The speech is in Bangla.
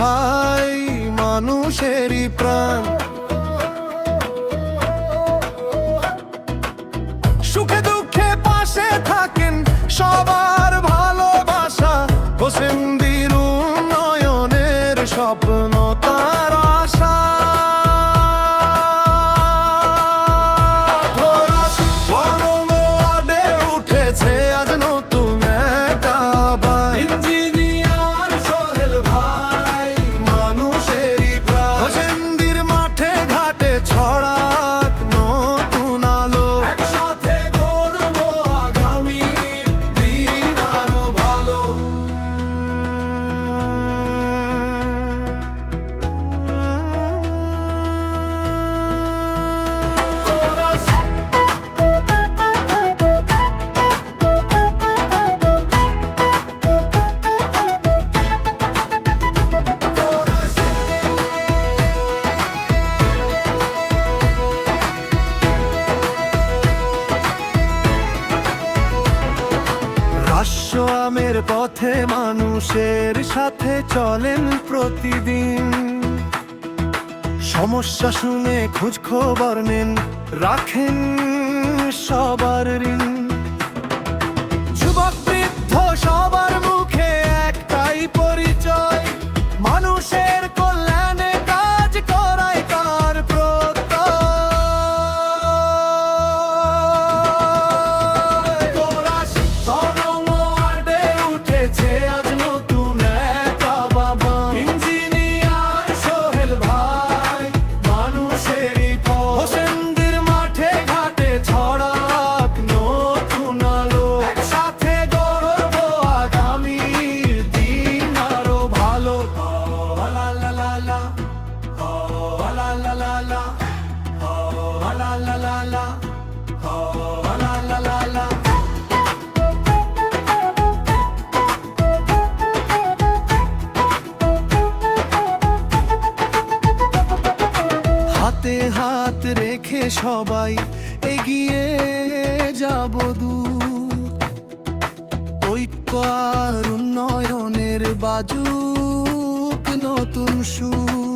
ভাই মানুষেরই প্রাণ। সুখে দুঃখে পাশে থাকেন সবার ভালোবাসা, হোসেনদীর উন্নয়নের স্বপ্ন তার আশা। উঠেছে আজ নতুন একটা বাই, ইঞ্জিনিয়ার সোহেল ভাই মানুষেরই প্রাণ। হোসেনদীর মাঠে ঘাটে ছড়াক নতুন আলো, একসাথে গড়বো আগামী দিন আরো ভালো। রাষ্ট্র আমের পথে মানুষের সাথে চলেন প্রতিদিন, সমস্যা শুনে খোঁজ খবর নেন, রাখেন সবার ঋণ। যুবক বৃদ্ধ সবার মুখে একটাই পরিচয়, মানুষের কল্যাণে কাজ করায় তার প্রত্যয়। উঠেছে আজ নতুন একটা বাবা, ইঞ্জিনিয়ার সোহেল ভাই মানুষেরই পথ। হোসেনদীর মাঠে ঘাটে ছড়াক নতুন আলো, একসাথে গড়বো আগামী দিন আরো ভালো। লা লা লা লা, লা লা লা লা, লা লা লা লা, লা লা লা লা। হাতে হাত রেখে সবাই এগিয়ে যাব দূর, ঐক্য আর উন্নয়নের বাজুক নতুন সুর।